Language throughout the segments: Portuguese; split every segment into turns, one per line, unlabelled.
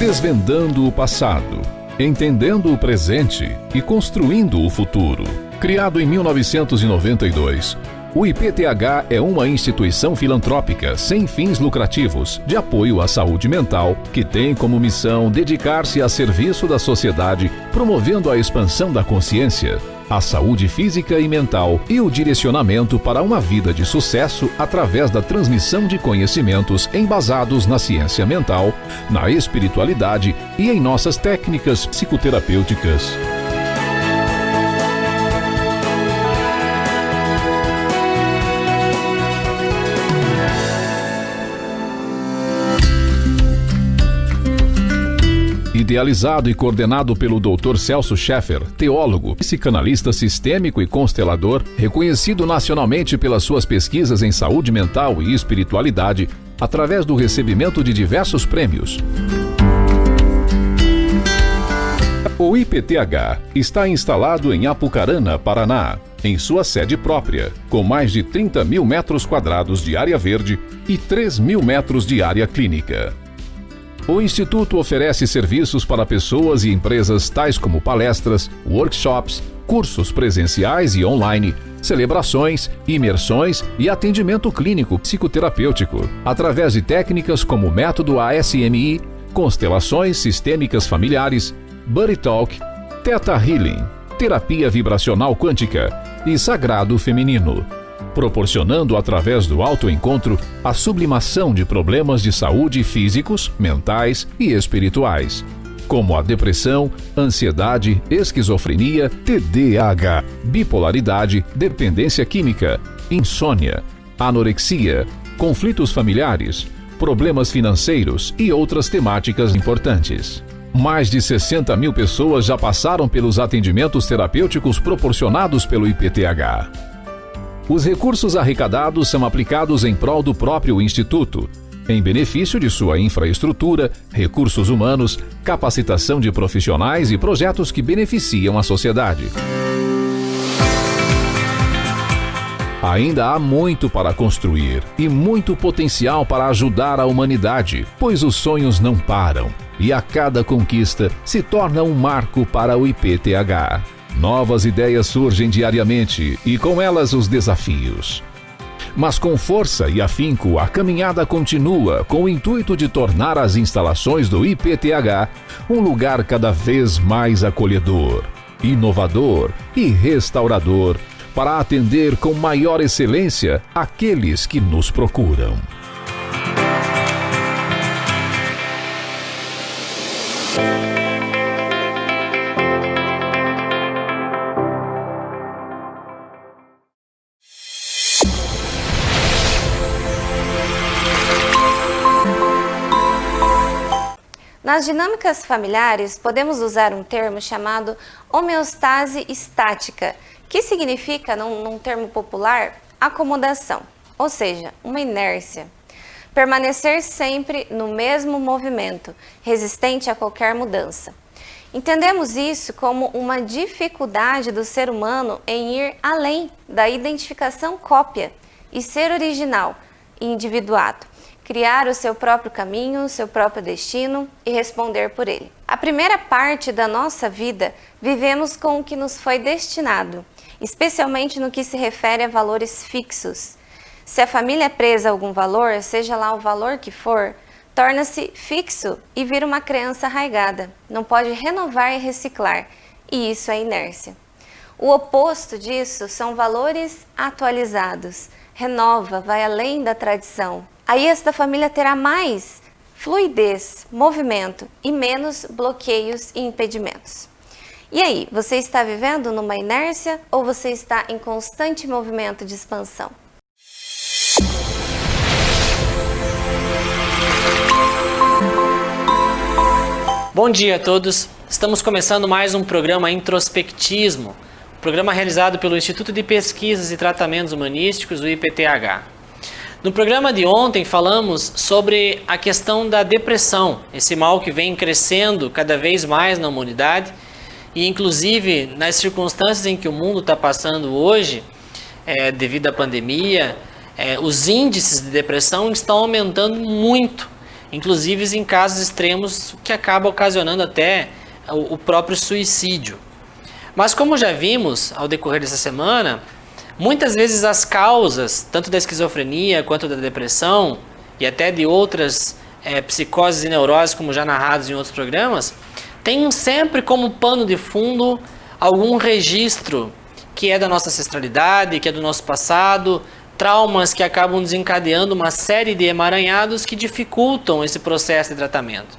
Desvendando o passado, entendendo o presente e construindo o futuro. Criado em 1992, o IPTH é uma instituição filantrópica sem fins lucrativos de apoio à saúde mental que tem como missão dedicar-se a serviço da sociedade, promovendo a expansão da consciência, a saúde física e mental e o direcionamento para uma vida de sucesso através da transmissão de conhecimentos embasados na ciência mental, na espiritualidade e em nossas técnicas psicoterapêuticas. Idealizado e coordenado pelo Dr. Celso Sheffer, teólogo, psicanalista sistêmico e constelador, reconhecido nacionalmente pelas suas pesquisas em saúde mental e espiritualidade, através do recebimento de diversos prêmios. O IPTH está instalado em Apucarana, Paraná, em sua sede própria, com mais de 30 mil metros quadrados de área verde e 3 mil metros de área clínica. O Instituto oferece serviços para pessoas e empresas tais como palestras, workshops, cursos presenciais e online, celebrações, imersões e atendimento clínico psicoterapêutico, através de técnicas como método ASMI, constelações sistêmicas familiares, Buddy Talk, Theta Healing, terapia vibracional quântica e sagrado feminino, proporcionando através do autoencontro a sublimação de problemas de saúde físicos, mentais e espirituais, como a depressão, ansiedade, esquizofrenia, TDAH, bipolaridade, dependência química, insônia, anorexia, conflitos familiares, problemas financeiros e outras temáticas importantes. Mais de 60 mil pessoas já passaram pelos atendimentos terapêuticos proporcionados pelo IPTH. Os recursos arrecadados são aplicados em prol do próprio Instituto, em benefício de sua infraestrutura, recursos humanos, capacitação de profissionais e projetos que beneficiam a sociedade. Ainda há muito para construir e muito potencial para ajudar a humanidade, pois os sonhos não param e a cada conquista se torna um marco para o IPTH. Novas ideias surgem diariamente e com elas os desafios. Mas com força e afinco, a caminhada continua com o intuito de tornar as instalações do IPTH um lugar cada vez mais acolhedor, inovador e restaurador para atender com maior excelência aqueles que nos procuram.
Nas dinâmicas familiares, podemos usar um termo chamado homeostase estática, que significa, num termo popular, acomodação, ou seja, uma inércia. Permanecer sempre no mesmo movimento, resistente a qualquer mudança. Entendemos isso como uma dificuldade do ser humano em ir além da identificação cópia e ser original e individuado. Criar o seu próprio caminho, o seu próprio destino e responder por ele. A primeira parte da nossa vida vivemos com o que nos foi destinado, especialmente no que se refere a valores fixos. Se a família é presa a algum valor, seja lá o valor que for, torna-se fixo e vira uma crença arraigada. Não pode renovar e reciclar, e isso é inércia. O oposto disso são valores atualizados. Renova, vai além da tradição. Aí esta família terá mais fluidez, movimento e menos bloqueios e impedimentos. E aí, você está vivendo numa inércia ou você está em constante movimento de expansão?
Bom dia a todos. Estamos começando mais um programa Introspectismo, programa realizado pelo Instituto de Pesquisas e Tratamentos Humanísticos, o IPTH. No programa de ontem falamos sobre a questão da depressão, esse mal que vem crescendo cada vez mais na humanidade e inclusive nas circunstâncias em que o mundo está passando hoje, devido à pandemia, os índices de depressão estão aumentando muito inclusive em casos extremos que acaba ocasionando até o próprio suicídio. Mas como já vimos ao decorrer dessa semana, muitas vezes as causas, tanto da esquizofrenia quanto da depressão e até de outras psicoses e neuroses, como já narrados em outros programas, tem sempre como pano de fundo algum registro que é da nossa ancestralidade, que é do nosso passado, traumas que acabam desencadeando uma série de emaranhados que dificultam esse processo de tratamento.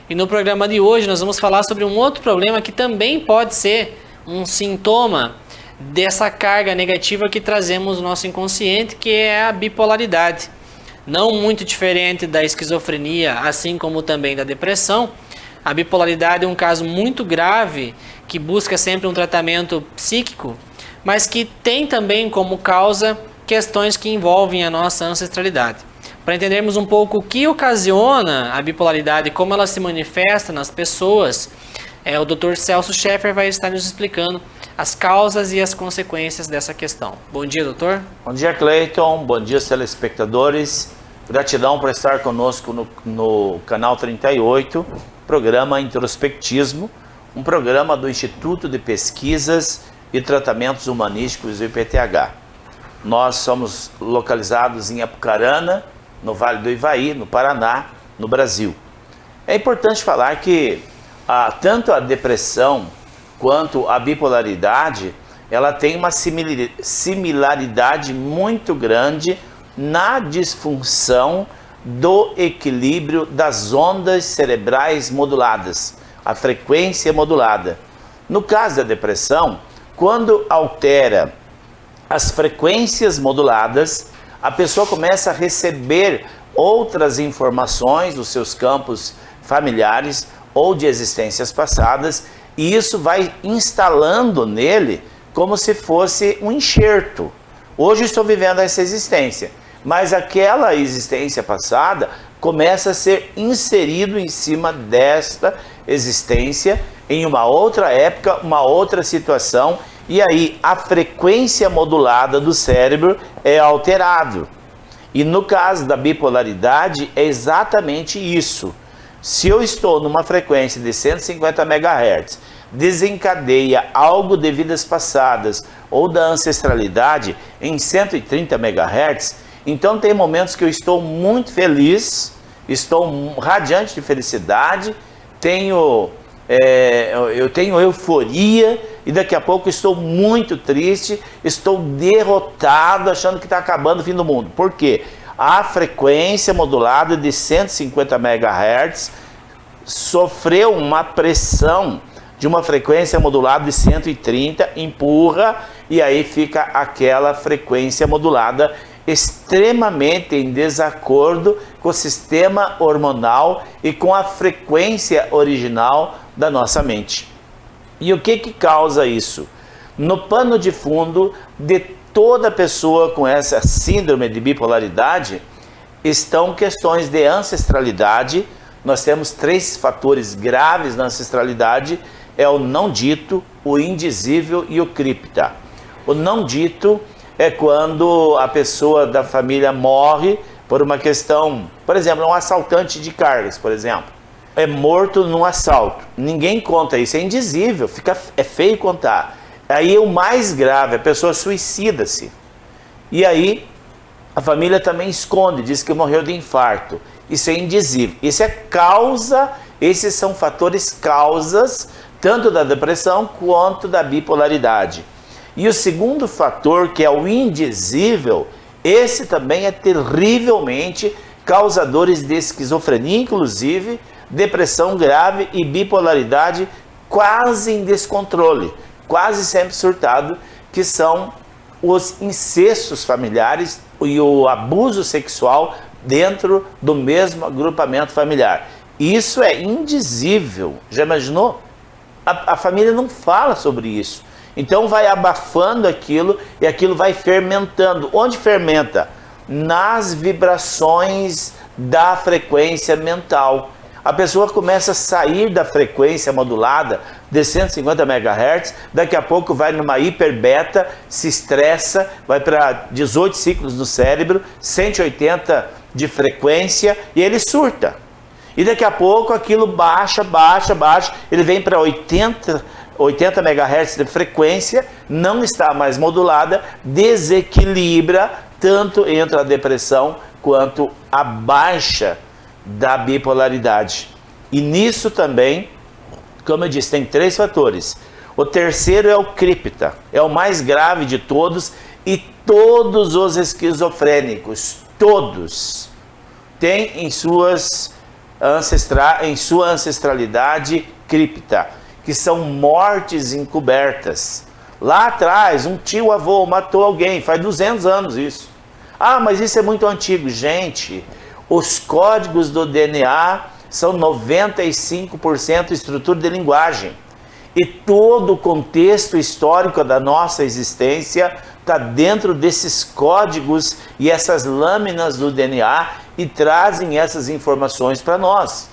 E no programa de hoje nós vamos falar sobre um outro problema que também pode ser um sintoma dessa carga negativa que trazemos no nosso inconsciente, que é a bipolaridade. Não muito diferente da esquizofrenia, assim como também da depressão. A bipolaridade é um caso muito grave que busca sempre um tratamento psíquico, mas que tem também como causa questões que envolvem a nossa ancestralidade. Para entendermos um pouco o que ocasiona a bipolaridade e como ela se manifesta nas pessoas, o Dr. Celso Schaeffer vai estar nos explicando as causas e as consequências dessa questão. Bom dia, doutor.
Bom dia, Cleiton. Bom dia, telespectadores. Gratidão por estar conosco no canal 38, programa Introspectismo, um programa do Instituto de Pesquisas e Tratamentos Humanísticos do IPTH. Nós somos localizados em Apucarana, no Vale do Ivaí, no Paraná, no Brasil. É importante falar que tanto a depressão quanto a bipolaridade, ela tem uma similaridade muito grande na disfunção do equilíbrio das ondas cerebrais moduladas, a frequência modulada. No caso da depressão, quando altera as frequências moduladas, a pessoa começa a receber outras informações dos seus campos familiares ou de existências passadas, e isso vai instalando nele como se fosse um enxerto. Hoje estou vivendo essa existência, mas aquela existência passada começa a ser inserido em cima desta existência em uma outra época, uma outra situação, e aí a frequência modulada do cérebro é alterado. E no caso da bipolaridade é exatamente isso. Se eu estou numa frequência de 150 MHz, desencadeia algo de vidas passadas ou da ancestralidade em 130 MHz, então tem momentos que eu estou muito feliz, estou radiante de felicidade, eu tenho euforia, e daqui a pouco estou muito triste, estou derrotado, achando que está acabando o fim do mundo. Por quê? A frequência modulada de 150 MHz sofreu uma pressão de uma frequência modulada de 130, empurra, e aí fica aquela frequência modulada extremamente em desacordo com o sistema hormonal e com a frequência original da nossa mente. E o que causa isso? No pano de fundo de toda pessoa com essa síndrome de bipolaridade estão questões de ancestralidade. Nós temos 3 fatores graves na ancestralidade, é o não dito, o indizível e o cripta. O não dito é quando a pessoa da família morre por uma questão, por exemplo, um assaltante de cargas, por exemplo, é morto num assalto. Ninguém conta isso, é indizível, é feio contar. Aí o mais grave, a pessoa suicida-se. E aí a família também esconde, diz que morreu de infarto. Isso é indizível. Isso é causa, esses são fatores causas, tanto da depressão quanto da bipolaridade. E o segundo fator, que é o indizível, esse também é terrivelmente causadores de esquizofrenia, inclusive, depressão grave e bipolaridade quase em descontrole, quase sempre surtado, que são os incestos familiares e o abuso sexual dentro do mesmo agrupamento familiar. Isso é indizível. Já imaginou? A família não fala sobre isso. Então vai abafando aquilo e aquilo vai fermentando. Onde fermenta? Nas vibrações da frequência mental. A pessoa começa a sair da frequência modulada de 150 MHz, daqui a pouco vai numa hiperbeta, se estressa, vai para 18 ciclos no cérebro, 180 de frequência e ele surta. E daqui a pouco aquilo baixa, ele vem para 80 MHz de frequência, não está mais modulada, desequilibra, tanto entre a depressão quanto a baixa da bipolaridade. E nisso também, como eu disse, tem 3 fatores. O terceiro é o cripta, é o mais grave de todos, e todos os esquizofrênicos, todos, têm em sua ancestralidade cripta, que são mortes encobertas. Lá atrás, um tio-avô matou alguém, faz 200 anos isso. Ah, mas isso é muito antigo. Gente, os códigos do DNA são 95% estrutura de linguagem. E todo o contexto histórico da nossa existência está dentro desses códigos e essas lâminas do DNA e trazem essas informações para nós.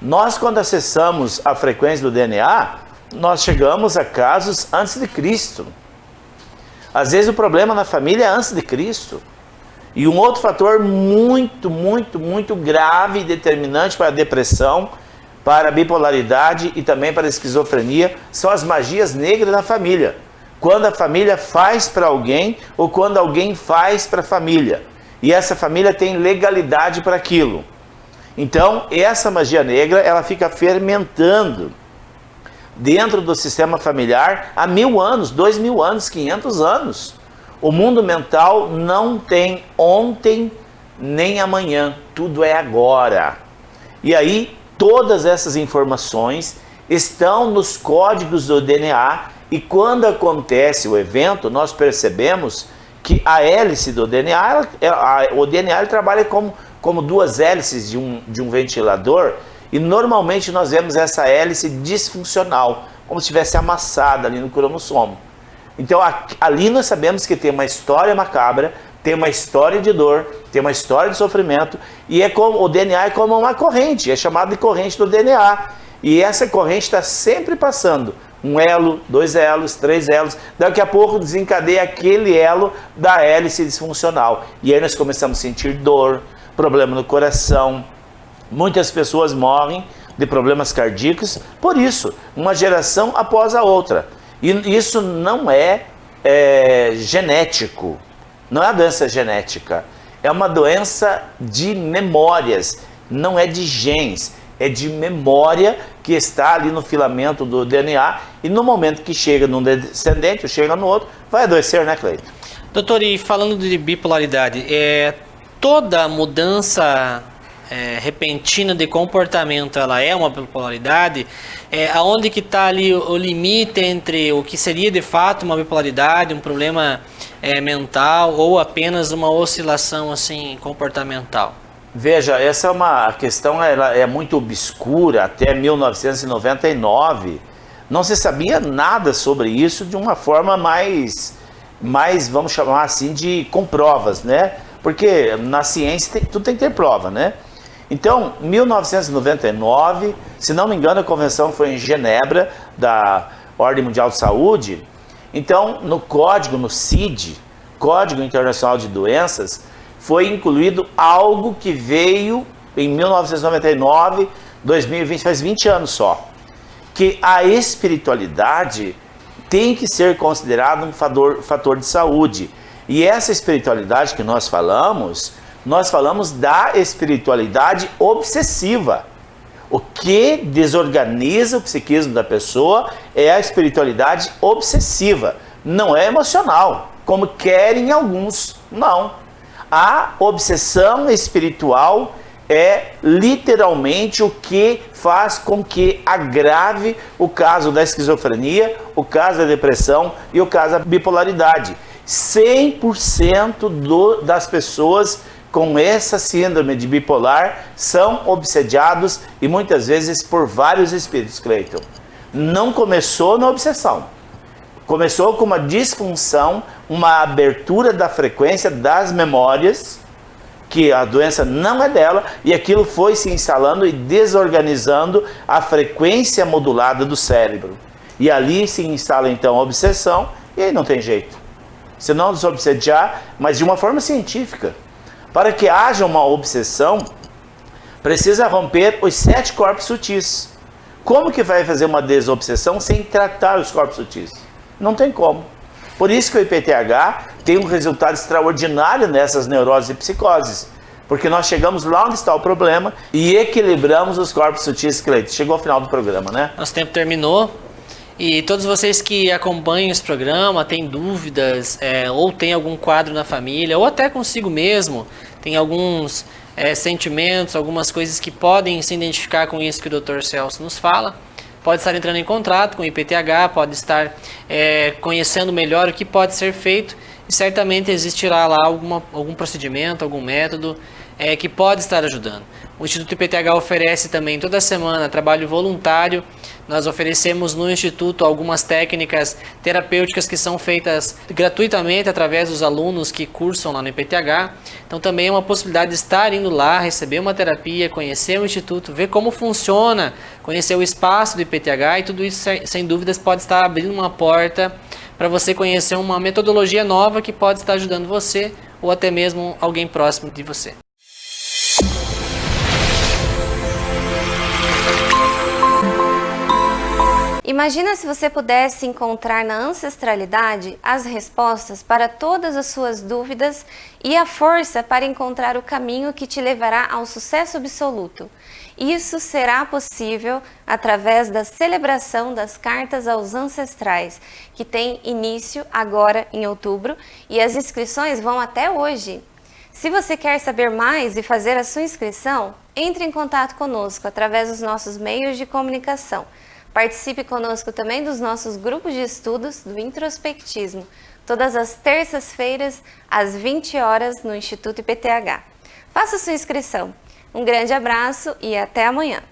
Nós, quando acessamos a frequência do DNA, nós chegamos a casos antes de Cristo. Às vezes o problema na família é antes de Cristo. E um outro fator muito grave e determinante para a depressão, para a bipolaridade e também para a esquizofrenia são as magias negras na família. Quando a família faz para alguém ou quando alguém faz para a família. E essa família tem legalidade para aquilo. Então, essa magia negra, ela fica fermentando dentro do sistema familiar há 1000 anos, 2000 anos, 500 anos. O mundo mental não tem ontem nem amanhã, tudo é agora. E aí, todas essas informações estão nos códigos do DNA e quando acontece o evento, nós percebemos que a hélice do DNA, o DNA ele trabalha como 2 hélices de um ventilador e normalmente nós vemos essa hélice disfuncional, como se estivesse amassada ali no cromossomo. Então ali nós sabemos que tem uma história macabra, tem uma história de dor, tem uma história de sofrimento e o DNA é como uma corrente, é chamado de corrente do DNA. E essa corrente está sempre passando, 1 elo, 2 elos, 3 elos, daqui a pouco desencadeia aquele elo da hélice disfuncional. E aí nós começamos a sentir dor, problema no coração, muitas pessoas morrem de problemas cardíacos, por isso, uma geração após a outra. E isso não é genético, não é uma doença genética, é uma doença de memórias, não é de genes, é de memória que está ali no filamento do DNA e no momento que chega num descendente ou chega no outro, vai adoecer, né, Cleiton?
Doutor, e falando de bipolaridade, toda mudança repentina de comportamento, ela é uma bipolaridade? Aonde que está ali o limite entre o que seria de fato uma bipolaridade, um problema mental ou apenas uma oscilação assim comportamental?
Veja, essa é uma questão, ela é muito obscura. Até 1999 não se sabia nada sobre isso de uma forma mais vamos chamar assim, com provas, né? Porque na ciência tudo tem que ter prova, né? Então, 1999, se não me engano, a convenção foi em Genebra, da Ordem Mundial de Saúde. Então, no código, no CID, Código Internacional de Doenças, foi incluído algo que veio em 1999, 2020, faz 20 anos só, que a espiritualidade tem que ser considerada um fator de saúde. E essa espiritualidade que nós falamos da espiritualidade obsessiva. O que desorganiza o psiquismo da pessoa é a espiritualidade obsessiva, não é emocional, como querem alguns, não. A obsessão espiritual é literalmente o que faz com que agrave o caso da esquizofrenia, o caso da depressão e o caso da bipolaridade. 100% das pessoas com essa síndrome de bipolar são obsediados e muitas vezes por vários espíritos, Cleiton. Não começou na obsessão. Começou com uma disfunção, uma abertura da frequência das memórias, que a doença não é dela, e aquilo foi se instalando e desorganizando a frequência modulada do cérebro. E ali se instala então a obsessão, e aí não tem jeito. Se não desobsediar, mas de uma forma científica. Para que haja uma obsessão, Precisa romper os 7 corpos sutis. Como que vai fazer uma desobsessão sem tratar os corpos sutis? Não tem como. Por isso que o IPTH tem um resultado extraordinário nessas neuroses e psicoses. Porque nós chegamos lá onde está o problema e equilibramos os corpos sutis e esqueletos. Chegou ao final do programa, né?
Nosso tempo terminou. E todos vocês que acompanham esse programa, têm dúvidas, ou tem algum quadro na família, ou até consigo mesmo, tem alguns sentimentos, algumas coisas que podem se identificar com isso que o Dr. Celso nos fala, pode estar entrando em contato com o IPTH, pode estar conhecendo melhor o que pode ser feito, e certamente existirá lá algum procedimento, algum método que pode estar ajudando. O Instituto IPTH oferece também toda semana trabalho voluntário. Nós oferecemos no Instituto algumas técnicas terapêuticas que são feitas gratuitamente através dos alunos que cursam lá no IPTH. Então também é uma possibilidade de estar indo lá, receber uma terapia, conhecer o Instituto, ver como funciona, conhecer o espaço do IPTH, e tudo isso sem dúvidas pode estar abrindo uma porta para você conhecer uma metodologia nova que pode estar ajudando você ou até mesmo alguém próximo de você.
Imagina se você pudesse encontrar na ancestralidade as respostas para todas as suas dúvidas e a força para encontrar o caminho que te levará ao sucesso absoluto. Isso será possível através da celebração das cartas aos ancestrais, que tem início agora em outubro, e as inscrições vão até hoje. Se você quer saber mais e fazer a sua inscrição, entre em contato conosco através dos nossos meios de comunicação. Participe conosco também dos nossos grupos de estudos do introspectismo, todas as terças-feiras, às 20 horas, no Instituto IPTH. Faça sua inscrição. Um grande abraço e até amanhã!